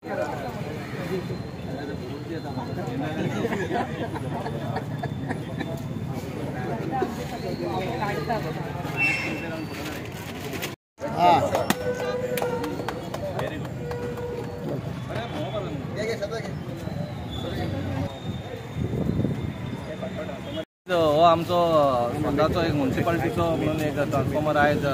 हो आमचो स्वताचो एक म्युनिसिपालिटीचो म्हणून एक ट्रान्सफॉर्मर आयज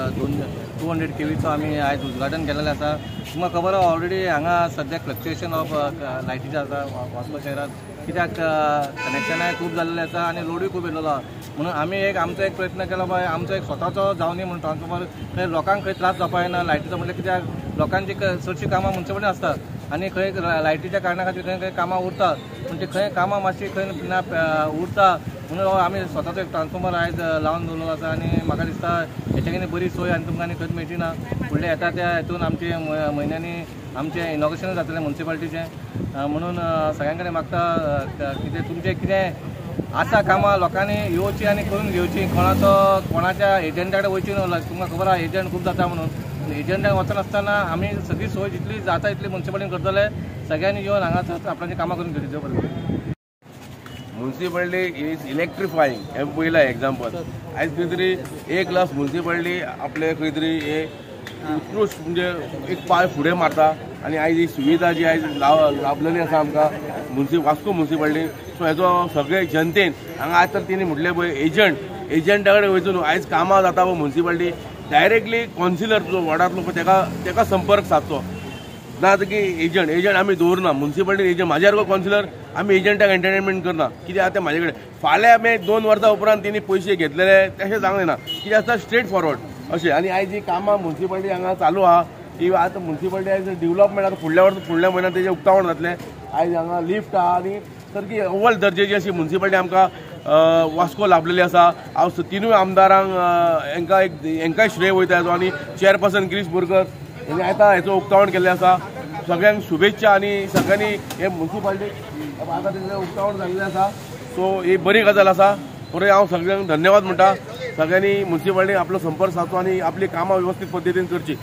200 kVचो आमी आयज उद्घाटन केलेलें आसा। तुमकां खबर आहा ऑलरेडी हांगा सद्या फ्लक्च्युएशन ऑफ लायटीचें आसा वास्को शहरात, कित्याक कनेक्शनाय खूब जाल्लेले आसा आनी लोडूय खूब येयल्लो आहा। म्हणून आमी आमचो एक प्रयत्न केलो बाय आमचो एक स्वताचो जावनी म्हणून ट्रान्सफॉर्मर खंय लोकांक खंय त्रास जावपा येना लायटीचो, म्हणजे कित्याक लोकांची चडशीं कामां म्युनिसिपालिटी आसतात आनी खंय लायटीच्या कारणा खातीर खंय खंय कामां उरतात, म्हणजे खंय कामां मातशी खंय उरता म्हणून आमी स्वताचो एक ट्रान्सफॉर्मर आयज लावन दवरलेलो आसा। आनी म्हाका दिसता हेच्यानी बरी सोय आनी तुमकां आनी खंयच मेळची ना। फुडल्या येता त्या हेतून आमचे म्हयन्यांनी आमचें इनॉग्रेशन जातलें म्युनिसिपालिटीचें, म्हणून सगळ्यां कडेन मागता कितें तुमचें कितें आसा कामां लोकांनी येवची आनी करून घेवची, कोणाच्या एजंटा कडेन वयची न्हू। तुमकां खबर आहा एजंट खूब जाता म्हणून, एजंटाक वचनासतना आमी सगळी सोय जितली जाता तितली म्युनिसिपालिटीन करतले। सगळ्यांनी येवन हांगा आपल्याची कामां करून घेवची बरोबर। म्युनिसिपालिटी इज इलेक्ट्रिफाईंग हे पहिला एग्जाम्पल। आयज खंय तरी एक क्लास म्युनिसिपालिटी आपले खंय तरी हे उत्कृश्ट म्हणजे एक पाय फुडें मारता आनी आयज ही सुविधा जी आयज लाभलेली आसा आमकां वास्को म्युनिसिपालिटी। सो हेजो सगळे जनतेन हांगा आज तर तेणी म्हटलें पळय एजंटा कडेन वयचून आयज कामां जाता पळय म्युनिसिपालिटी डायरेक्टली कॉन्सिलर जो वार्डांतलो पळय तेका संपर्क सादचो ना की एजंट आमी दवरना म्युनिसिपालिटी एजंट म्हाज्या सारको कॉन्सिलर आमी एजंटाक एंटरटेनमेंट करना। कित्याक आतां म्हाजे कडेन फाल्यां आमी 2 वर्सां उपरांत तेणी पयशे घेतलेले तशें सांगलें ना, कित्याक आसता स्ट्रेट फॉरवर्ड अशें। आनी आयज ही कामां म्युनिसिपालिटी हांगा चालू आहा ही आतां म्युनिसिपालिटी आयज डेव्हलपमेंट आतां फुडल्या म्हयन्यांत तेजें उक्तावण जातलें। आयज हांगा लिफ्ट आहा आनी सारकी अव्वल दर्जेची अशी म्युनिसिपालिटी आमकां वास्को लाभलेली आसा। हांव तिनूय आमदारांक हांकांय श्रेय वयता हेजो आनी चेअरपर्सन गिरीश बोरकर हेणी आतां हेचो उक्तावण केल्लें आसा। सगळ्यांक शुभेच्छा आनी सगळ्यांनी हे म्युनिसिपालिटी आतां तेजें उक्तावण जाल्लें आसा। सो ही बरी गजाल आसा। परत हांव सगळ्यांक धन्यवाद म्हणटा। सगळ्यांनी म्युनिसिपालिटी आपलो संपर्क सादचो आनी आपली कामां वेवस्थीत पद्दतीन करची।